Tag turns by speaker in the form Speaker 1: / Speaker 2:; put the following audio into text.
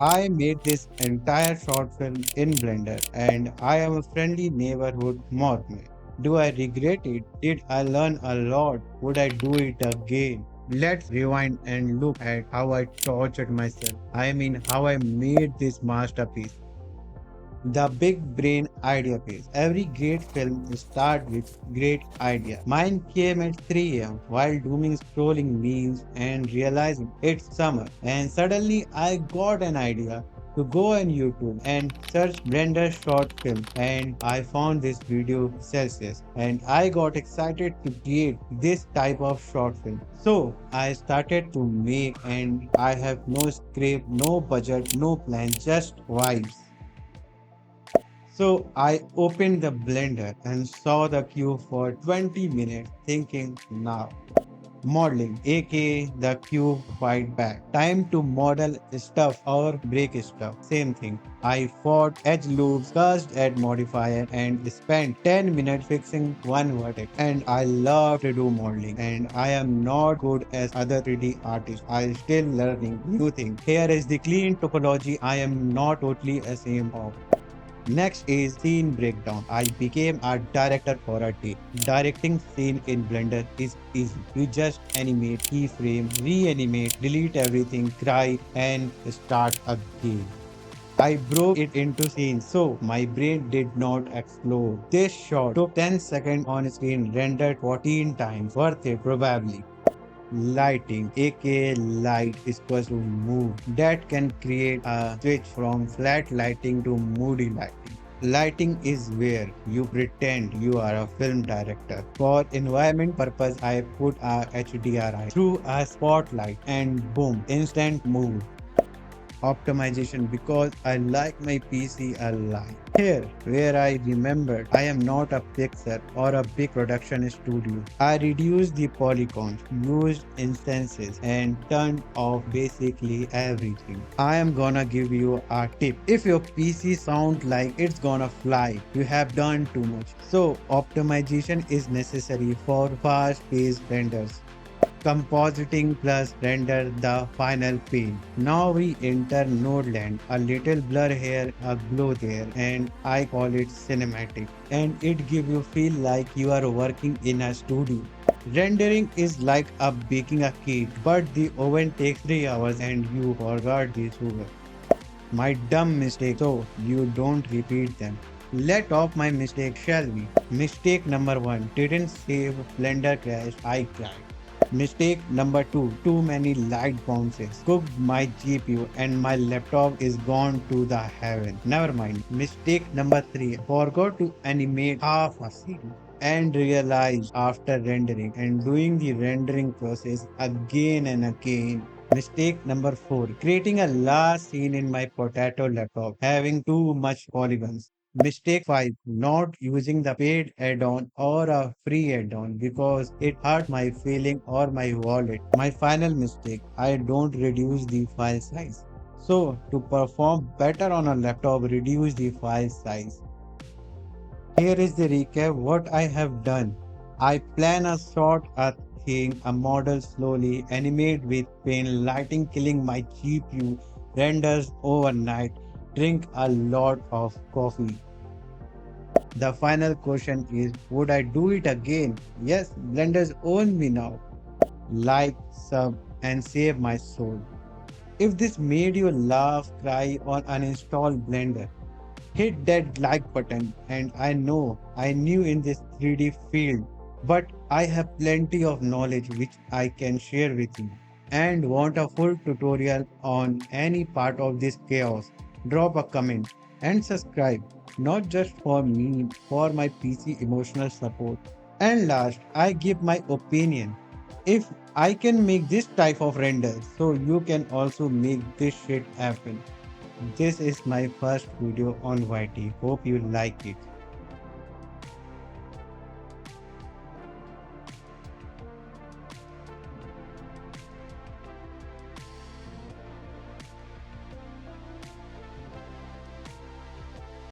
Speaker 1: I made this entire short film in Blender and I am a friendly neighborhood MorphMan. Do I regret it? Did I learn a lot? Would I do it again? Let's rewind and look at how I tortured myself. I mean, how I made this masterpiece. The big brain idea phase. Every great film starts with great idea. Mine came at 3 a.m. while dooming scrolling memes and realizing it's summer. And suddenly I got an idea to go on YouTube and search Blender short film, and I found this video Celsius and I got excited to create this type of short film. So I started to make, and I have no script, no budget, no plan, just vibes. So I opened the blender and saw the queue for 20 minutes thinking now. Modeling, aka the queue fight back. Time to model stuff or break stuff. Same thing. I fought edge loops, cursed at modifier, and spent 10 minutes fixing one vertex. And I love to do modeling, and I am not good as other 3D artists. I'm still learning new things. Here is the clean topology I am not totally ashamed of. Next is scene breakdown. I became a director for a day. Directing scene in Blender is easy. You just animate, keyframe, reanimate, delete everything, cry, and start again. I broke it into scenes so my brain did not explode. This shot took 10 seconds on screen, rendered 14 times. Worth it, probably. Lighting, aka light is equals to mood. That can create a switch from flat lighting to moody lighting. Lighting is where you pretend you are a film director. For environment purpose, I put a HDRI through a spotlight and boom, instant mood optimization because I like my PC alive. Here, where I remembered I am not a fixer or a big production studio. I reduced the polygons, used instances, and turned off basically everything. I am gonna give you a tip. If your PC sounds like it's gonna fly, you have done too much. So, optimization is necessary for fast-paced renders. Compositing plus render the final pane. Now we enter node land, a little blur here, a glow there, and I call it cinematic. And it gives you feel like you are working in a studio. Rendering is like a baking a cake, but the oven takes 3 hours and you forgot the sugar. My dumb mistake, so you don't repeat them. Let off my mistake, shall we? Mistake number 1, didn't save, Blender crashed, I cried. Mistake number 2, too many light bounces. Cooked my GPU and my laptop is gone to the heaven. Never mind. Mistake number 3, forgot to animate half a scene and realized after rendering and doing the rendering process again and again. Mistake number 4, creating a last scene in my potato laptop, having too much polygons. Mistake 5, not using the paid add-on or a free add-on because it hurt my feeling or my wallet. My final mistake, I don't reduce the file size. So, to perform better on a laptop, reduce the file size. Here is the recap what I have done. I plan a short a thing, a model slowly, animate with pain, lighting killing my GPU, renders overnight, drink a lot of coffee. The final question is, would I do it again? Yes, Blenders own me now. Like, sub, and save my soul. If this made you laugh, cry, or uninstall Blender, hit that like button. And I knew in this 3D field, but I have plenty of knowledge which I can share with you. And want a full tutorial on any part of this chaos, drop a comment and subscribe, not just for me, for my PC emotional support. And last, I give my opinion. If I can make this type of render, so you can also make this shit happen. This is my first video on YT. Hope you like it.